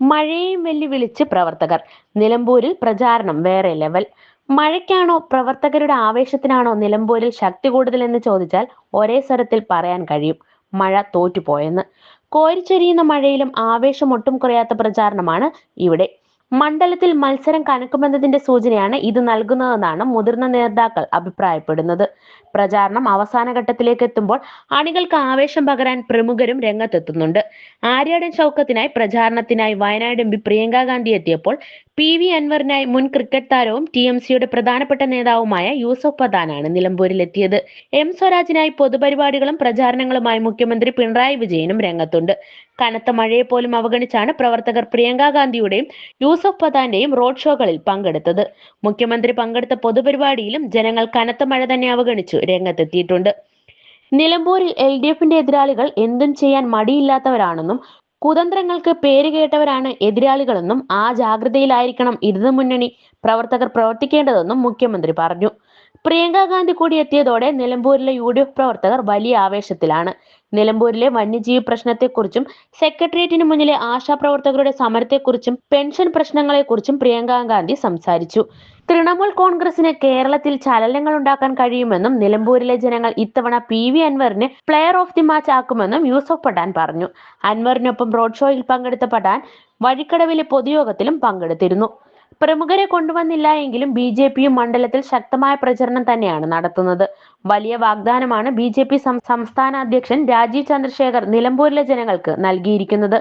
മഴയെയും വെല്ലുവിളിച്ച് പ്രവർത്തകർ. നിലമ്പൂരിൽ പ്രചാരണം വേറെ ലെവൽ. മഴയ്ക്കാണോ പ്രവർത്തകരുടെ ആവേശത്തിനാണോ നിലമ്പൂരിൽ ശക്തി കൂടുതലെന്ന് ചോദിച്ചാൽ ഒരേ സ്വരത്തിൽ പറയാൻ കഴിയും: മഴ തോറ്റുപോയെന്ന്. കോരിച്ചൊരിയുന്ന മഴയിലും ആവേശം ഒട്ടും കുറയാത്ത പ്രചാരണമാണ് ഇവിടെ. മണ്ഡലത്തിൽ മത്സരം കനക്കുമെന്നതിന്റെ സൂചനയാണ് ഇത് നൽകുന്നതെന്നാണ് മുതിർന്ന നേതാക്കൾ അഭിപ്രായപ്പെടുന്നത്. പ്രചാരണം അവസാന ഘട്ടത്തിലേക്ക് എത്തുമ്പോൾ അണികൾക്ക് ആവേശം പകരാൻ പ്രമുഖരും രംഗത്തെത്തുന്നുണ്ട്. ആര്യാടൻ ഷൗക്കത്തിനായി പ്രചാരണത്തിനായി വയനാട് എം പി പ്രിയങ്ക ഗാന്ധി എത്തിയപ്പോൾ PV അൻവറിനായി മുൻ ക്രിക്കറ്റ് താരവും TMCയുടെ പ്രധാനപ്പെട്ട നേതാവുമായ യൂസഫ് പത്താനാണ് നിലമ്പൂരിലെത്തിയത്. M സ്വരാജിനായി പൊതുപരിപാടികളും പ്രചാരണങ്ങളുമായി മുഖ്യമന്ത്രി പിണറായി വിജയനും രംഗത്തുണ്ട്. കനത്ത മഴയെ പോലും അവഗണിച്ചാണ് പ്രവർത്തകർ പ്രിയങ്ക ഗാന്ധിയുടെയും യൂസഫ് പത്താന്റെയും റോഡ് ഷോകളിൽ പങ്കെടുത്തത്. മുഖ്യമന്ത്രി പങ്കെടുത്ത പൊതുപരിപാടിയിലും ജനങ്ങൾ കനത്ത മഴ തന്നെ അവഗണിച്ചു രംഗത്തെത്തിയിട്ടുണ്ട്. നിലമ്പൂരിൽ LDFന്റെ എതിരാളികൾ എന്തും ചെയ്യാൻ മടിയില്ലാത്തവരാണെന്നും കുതന്ത്രങ്ങൾക്ക് പേരുകേട്ടവരാണ് എതിരാളികളെന്നും ആ ജാഗ്രതയിലായിരിക്കണം ഇടതുമുന്നണി പ്രവർത്തകർ പ്രവർത്തിക്കേണ്ടതെന്നും മുഖ്യമന്ത്രി പറഞ്ഞു. പ്രിയങ്ക ഗാന്ധി കൂടി എത്തിയതോടെ നിലമ്പൂരിലെ UDF പ്രവർത്തകർ വലിയ ആവേശത്തിലാണ്. നിലമ്പൂരിലെ വന്യജീവി പ്രശ്നത്തെക്കുറിച്ചും സെക്രട്ടേറിയറ്റിന് മുന്നിലെ ആശാപ്രവർത്തകരുടെ സമരത്തെക്കുറിച്ചും പെൻഷൻ പ്രശ്നങ്ങളെക്കുറിച്ചും പ്രിയങ്ക ഗാന്ധി സംസാരിച്ചു. തൃണമൂൽ കോൺഗ്രസിന് കേരളത്തിൽ ചലനങ്ങൾ ഉണ്ടാക്കാൻ കഴിയുമെന്നും നിലമ്പൂരിലെ ജനങ്ങൾ ഇത്തവണ PV അൻവറിനെ പ്ലെയർ ഓഫ് ദി മാച്ച് ആക്കുമെന്നും യൂസഫ് പത്താൻ പറഞ്ഞു. അൻവറിനൊപ്പം റോഡ് ഷോയിൽ പങ്കെടുത്ത പത്താൻ വഴിക്കടവിലെ പൊതുയോഗത്തിലും പങ്കെടുത്തിരുന്നു. പ്രമുഖരെ കൊണ്ടുവന്നില്ല എങ്കിലും BJPയും മണ്ഡലത്തിൽ ശക്തമായ പ്രചരണം തന്നെയാണ് നടത്തുന്നത്. വലിയ വാഗ്ദാനമാണ് BJP സംസ്ഥാന അധ്യക്ഷൻ രാജീവ് ചന്ദ്രശേഖർ നിലമ്പൂരിലെ ജനങ്ങൾക്ക് നൽകിയിരിക്കുന്നത്.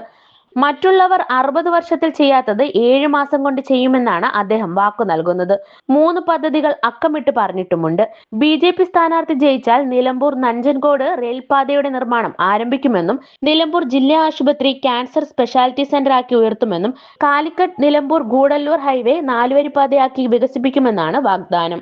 മറ്റുള്ളവർ 60 വർഷത്തിൽ ചെയ്യാത്തത് 7 മാസം കൊണ്ട് ചെയ്യുമെന്നാണ് അദ്ദേഹം വാക്കു നൽകുന്നത്. 3 പദ്ധതികൾ അക്കമിട്ട് പറഞ്ഞിട്ടുമുണ്ട്. BJP സ്ഥാനാർത്ഥി ജയിച്ചാൽ നിലമ്പൂർ നഞ്ചൻകോട് റെയിൽപാതയുടെ നിർമ്മാണം ആരംഭിക്കുമെന്നും നിലമ്പൂർ ജില്ലാ ആശുപത്രി ക്യാൻസർ സ്പെഷ്യാലിറ്റി സെന്റർ ആക്കി ഉയർത്തുമെന്നും കാലിക്കറ്റ് നിലമ്പൂർ ഗൂഡല്ലൂർ ഹൈവേ 4 വരിപ്പാതയാക്കി വികസിപ്പിക്കുമെന്നാണ് വാഗ്ദാനം.